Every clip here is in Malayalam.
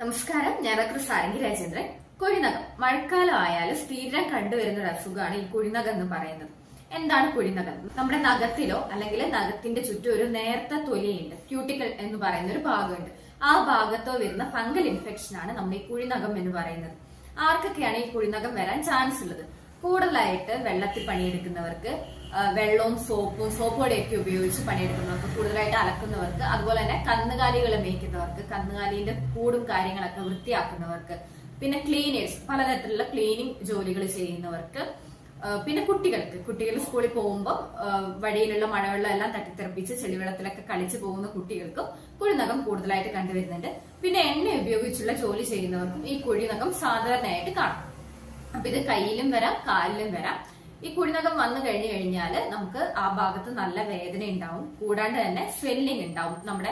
നമസ്കാരം, ഞാൻ ഡോക്ടർ സാരംഗി രാജേന്ദ്രൻ. കുഴിനകം മഴക്കാലം ആയാലും സ്ഥിരം കണ്ടുവരുന്ന ഒരു അസുഖമാണ് ഈ കുഴിനകം എന്ന് പറയുന്നത്. എന്താണ് കുഴിനകം? നമ്മുടെ നഖത്തിലോ അല്ലെങ്കിൽ നഖത്തിന്റെ ചുറ്റും ഒരു നേർത്ത തൊലിയുണ്ട്, ക്യൂട്ടിക്കൽ എന്ന് പറയുന്ന ഒരു ഭാഗമുണ്ട്. ആ ഭാഗത്തോ വരുന്ന ഫംഗൽ ഇൻഫെക്ഷൻ ആണ് നമ്മൾ ഈ കുഴിനകം എന്ന് പറയുന്നത്. ആർക്കൊക്കെയാണ് ഈ കുഴിനകം വരാൻ ചാൻസ് ഉള്ളത്? കൂടുതലായിട്ട് വെള്ളത്തിൽ പണിയെടുക്കുന്നവർക്ക്, വെള്ളവും സോപ്പോടെയൊക്കെ ഉപയോഗിച്ച് പണിയെടുക്കുന്നവർക്ക്, കൂടുതലായിട്ട് അലക്കുന്നവർക്ക്, അതുപോലെ തന്നെ കന്നുകാലികൾ മേയ്ക്കുന്നവർക്ക്, കന്നുകാലിന്റെ കൂടും കാര്യങ്ങളൊക്കെ വൃത്തിയാക്കുന്നവർക്ക്, പിന്നെ ക്ലീനേഴ്സ്, പലതരത്തിലുള്ള ക്ലീനിങ് ജോലികൾ ചെയ്യുന്നവർക്ക്, പിന്നെ കുട്ടികൾ സ്കൂളിൽ പോകുമ്പോൾ വഴിയിലുള്ള മഴവെള്ളം എല്ലാം തട്ടിത്തെറിപ്പിച്ച് ചെളിവെള്ളത്തിലൊക്കെ കളിച്ചു പോകുന്ന കുട്ടികൾക്കും കുഴിനകം കൂടുതലായിട്ട് കണ്ടുവരുന്നുണ്ട്. പിന്നെ എണ്ണ ഉപയോഗിച്ചുള്ള ജോലി ചെയ്യുന്നവർക്കും ഈ കുഴിനകം സാധാരണയായിട്ട് കാണും. അപ്പൊ ഇത് കയ്യിലും വരാം, കാലിലും വരാം. ഈ കുഴിനകം വന്നു കഴിഞ്ഞു കഴിഞ്ഞാല് നമുക്ക് ആ ഭാഗത്ത് നല്ല വേദന ഉണ്ടാവും, കൂടാണ്ട് തന്നെ സ്വെല്ലിംഗ് ഉണ്ടാവും. നമ്മുടെ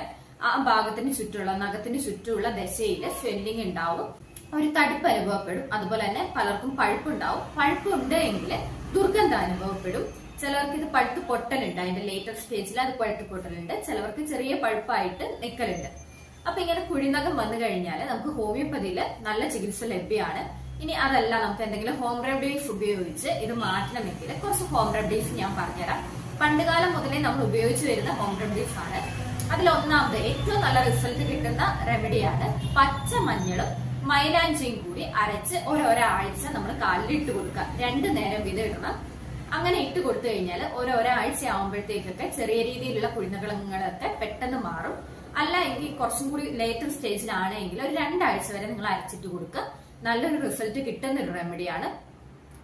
ആ ഭാഗത്തിന് ചുറ്റുമുള്ള നഖത്തിന് ചുറ്റുമുള്ള ദശയില് സ്വെല്ലിംഗ് ഉണ്ടാവും, ഒരു തടിപ്പ് അനുഭവപ്പെടും. അതുപോലെ തന്നെ പലർക്കും പഴുപ്പുണ്ടാവും. പഴുപ്പുണ്ട് എങ്കിൽ ദുർഗന്ധം അനുഭവപ്പെടും. ചിലർക്ക് ഇത് പഴുത്ത് പൊട്ടലുണ്ട്, അതിന്റെ ലേറ്റർ സ്റ്റേജിൽ അത് പഴുത്ത് പൊട്ടലുണ്ട്. ചിലവർക്ക് ചെറിയ പഴുപ്പായിട്ട് നിൽക്കലുണ്ട്. അപ്പൊ ഇങ്ങനെ കുഴിനകം വന്നു കഴിഞ്ഞാൽ നമുക്ക് ഹോമിയോപ്പതിയില് നല്ല ചികിത്സ ലഭ്യമാണ്. ഇനി അതല്ല, നമുക്ക് എന്തെങ്കിലും ഹോം റെമഡീസ് ഉപയോഗിച്ച് ഇത് മാറ്റണമെങ്കിൽ കുറച്ച് ഹോം റെമഡീസ് ഞാൻ പറഞ്ഞുതരാം. പണ്ടുകാലം മുതലേ നമ്മൾ ഉപയോഗിച്ചു വരുന്ന ഹോം റെമഡീസ് ആണ്. അതിലൊന്നാമത് ഏറ്റവും നല്ല റിസൾട്ട് കിട്ടുന്ന റെമഡിയാണ് പച്ചമഞ്ഞളും മൈലാഞ്ചിയും കൂടി അരച്ച് ഒരാഴ്ച നമ്മൾ കാലിൽ ഇട്ട് കൊടുക്കുക. 2 നേരം വീതം ഇടണം. അങ്ങനെ ഇട്ട് കൊടുത്തു കഴിഞ്ഞാൽ ഒരാഴ്ച ആവുമ്പോഴത്തേക്കൊക്കെ ചെറിയ രീതിയിലുള്ള കുഴിനകളൊക്കെ പെട്ടെന്ന് മാറും. അല്ല എങ്കിൽ കുറച്ചും കൂടി ലേറ്റർ സ്റ്റേജിലാണെങ്കിൽ ഒരു 2 ആഴ്ച വരെ നിങ്ങൾ അരച്ചിട്ട് കൊടുക്കുക. നല്ലൊരു റിസൾട്ട് കിട്ടുന്ന ഒരു റെമഡിയാണ്.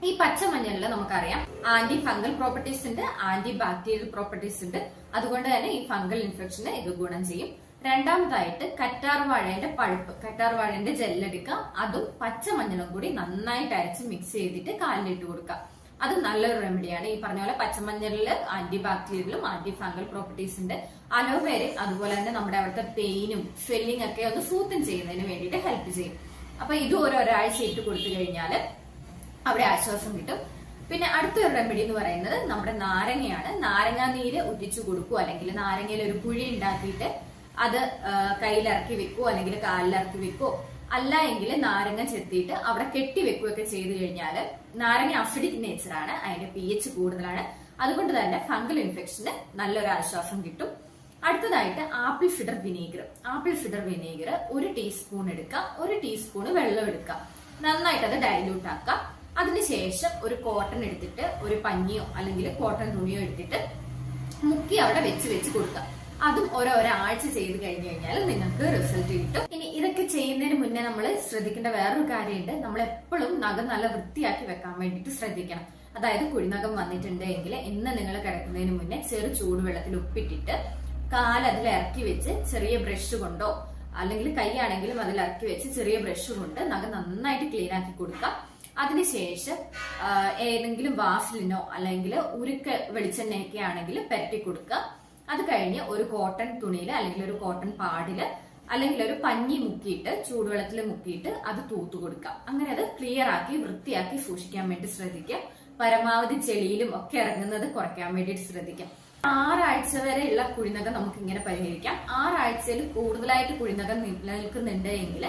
ഈ പച്ചമഞ്ഞളിൽ നമുക്കറിയാം ആന്റി ഫംഗൽ പ്രോപ്പർട്ടീസ് ഉണ്ട്, ആന്റി ബാക്ടീരിയൽ പ്രോപ്പർട്ടീസ് ഉണ്ട്. അതുകൊണ്ട് തന്നെ ഈ ഫംഗൽ ഇൻഫെക്ഷന് ഇത് ഗുണം ചെയ്യും. രണ്ടാമതായിട്ട് കറ്റാർവാഴയുടെ പഴുപ്പ്, കറ്റാർവാഴന്റെ ജെല്ലെടുക്കുക. അതും പച്ചമഞ്ഞളും കൂടി നന്നായിട്ട് അരച്ച് മിക്സ് ചെയ്തിട്ട് കാലിലിട്ട് കൊടുക്കുക. അത് നല്ലൊരു റെമഡിയാണ്. ഈ പറഞ്ഞ പോലെ പച്ചമഞ്ഞളില് ആന്റി ബാക്ടീരിയലും ആന്റി ഫംഗൽ പ്രോപ്പർട്ടീസ് ഉണ്ട്. അലോവേര അതുപോലെ തന്നെ നമ്മുടെ അവിടുത്തെ പെയിനും സ്വെല്ലിംഗ് ഒക്കെ ഒന്ന് സൂത്തൻ ചെയ്യുന്നതിന് വേണ്ടിയിട്ട് ഹെൽപ്പ് ചെയ്യും. അപ്പൊ ഇത് ഒരാഴ്ച ഇട്ട് കൊടുത്തു കഴിഞ്ഞാൽ അവിടെ ആശ്വാസം കിട്ടും. പിന്നെ അടുത്തൊരു റെമഡി എന്ന് പറയുന്നത് നമ്മുടെ നാരങ്ങയാണ്. നാരങ്ങാ നീര് ഉറ്റിച്ചു കൊടുക്കുക, അല്ലെങ്കിൽ നാരങ്ങയിൽ ഒരു കുഴി ഉണ്ടാക്കിയിട്ട് അത് കയ്യിലിറക്കി വെക്കുവോ അല്ലെങ്കിൽ കാലിലിറക്കി വെക്കുവോ, അല്ല എങ്കിൽ നാരങ്ങ ചെത്തിയിട്ട് അവിടെ കെട്ടി വെക്കുകയൊക്കെ ചെയ്തു കഴിഞ്ഞാൽ, നാരങ്ങ അസിഡിക് നേച്ചറാണ്, അതിന്റെ pH കൂടുതലാണ്. അതുകൊണ്ട് തന്നെ ഫംഗൽ ഇൻഫെക്ഷന് നല്ലൊരു ആശ്വാസം കിട്ടും. അടുത്തതായിട്ട് apple cider vinegar. Apple cider vinegar 1 teaspoon എടുക്കുക, 1 ടീസ്പൂൺ വെള്ളം എടുക്കുക, നന്നായിട്ട് അത് ഡൈല്യൂട്ട് ആക്കുക. അതിനുശേഷം ഒരു കോട്ടൺ എടുത്തിട്ട്, ഒരു പഞ്ഞിയോ അല്ലെങ്കിൽ കോട്ടൺ തുണിയോ എടുത്തിട്ട് മുക്കി അവിടെ വെച്ച് കൊടുക്കുക. അതും ഒരാഴ്ച ചെയ്ത് കഴിഞ്ഞു കഴിഞ്ഞാൽ നിങ്ങൾക്ക് റിസൾട്ട് കിട്ടും. ഇനി ഇതൊക്കെ ചെയ്യുന്നതിന് മുന്നേ നമ്മൾ ശ്രദ്ധിക്കേണ്ട വേറൊരു കാര്യമുണ്ട്. നമ്മൾ എപ്പോഴും നഖം നല്ല വൃത്തിയാക്കി വെക്കാൻ വേണ്ടിയിട്ട് ശ്രദ്ധിക്കണം. അതായത് കുഴിനകം വന്നിട്ടുണ്ടെങ്കിൽ ഇന്ന് നിങ്ങൾ കിടക്കുന്നതിന് മുന്നേ ചെറു ചൂടുവെള്ളത്തിൽ ഉപ്പിട്ടിട്ട് കാൽ അതിൽ ഇറക്കി വെച്ച് ചെറിയ ബ്രഷ് കൊണ്ടോ അല്ലെങ്കിൽ കൈയാണെങ്കിലും അതിൽ ഇറക്കി വെച്ച് ചെറിയ ബ്രഷ് കൊണ്ട് നഖം നന്നായിട്ട് ക്ലീൻ ആക്കി കൊടുക്കുക. അതിനുശേഷം ഏതെങ്കിലും വാസലിനോ അല്ലെങ്കിൽ ഉരുക്ക വെളിച്ചെണ്ണയൊക്കെ ആണെങ്കിൽ പെരട്ടി കൊടുക്കുക. അത് കഴിഞ്ഞ് ഒരു കോട്ടൺ തുണിയില് അല്ലെങ്കിൽ ഒരു കോട്ടൺ പാടില് അല്ലെങ്കിൽ ഒരു പഞ്ഞി മുക്കിയിട്ട് ചൂടുവെള്ളത്തിൽ മുക്കിയിട്ട് അത് തൂത്തു കൊടുക്കാം. അങ്ങനെ അത് ക്ലിയർ ആക്കി വൃത്തിയാക്കി സൂക്ഷിക്കാൻ വേണ്ടി ശ്രദ്ധിക്കാം. പരമാവധി ചെളിയിലും ഒക്കെ ഇറങ്ങുന്നത് കുറയ്ക്കാൻ വേണ്ടിയിട്ട് ശ്രദ്ധിക്കാം. 6 ആഴ്ച വരെയുള്ള കുഴിനകം നമുക്ക് ഇങ്ങനെ പരിഹരിക്കാം. 6 ആഴ്ചയിൽ കൂടുതലായിട്ട് കുഴിനകം നിലനിൽക്കുന്നുണ്ട് എങ്കിൽ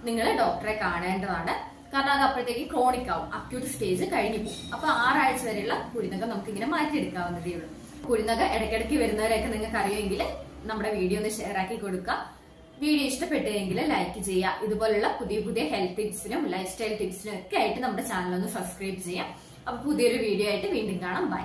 നിങ്ങൾ ഡോക്ടറെ കാണേണ്ടതാണ്. കാരണം അത് അപ്പോഴത്തേക്ക് ക്രോണിക് ആവും, അക്യൂട്ട് സ്റ്റേജ് കഴിഞ്ഞു പോകും. അപ്പൊ 6 ആഴ്ച വരെയുള്ള കുഴിനകം നമുക്ക് ഇങ്ങനെ മാറ്റിയെടുക്കാവുന്നതേ ഉള്ളൂ. കുഴിനകം ഇടയ്ക്കിടയ്ക്ക് വരുന്നവരെയൊക്കെ നിങ്ങൾക്ക് അറിയുമെങ്കിൽ നമ്മുടെ വീഡിയോ ഒന്ന് ഷെയർ ആക്കി കൊടുക്കുക. വീഡിയോ ഇഷ്ടപ്പെട്ടെങ്കിൽ ലൈക്ക് ചെയ്യുക. ഇതുപോലുള്ള പുതിയ ഹെൽത്ത് ടിപ്സിനും ലൈഫ് സ്റ്റൈൽ ടിപ്സിനും ഒക്കെ ആയിട്ട് നമ്മുടെ ചാനൽ ഒന്ന് സബ്സ്ക്രൈബ് ചെയ്യാം. അപ്പൊ പുതിയൊരു വീഡിയോ ആയിട്ട് വീണ്ടും കാണാം. ബൈ.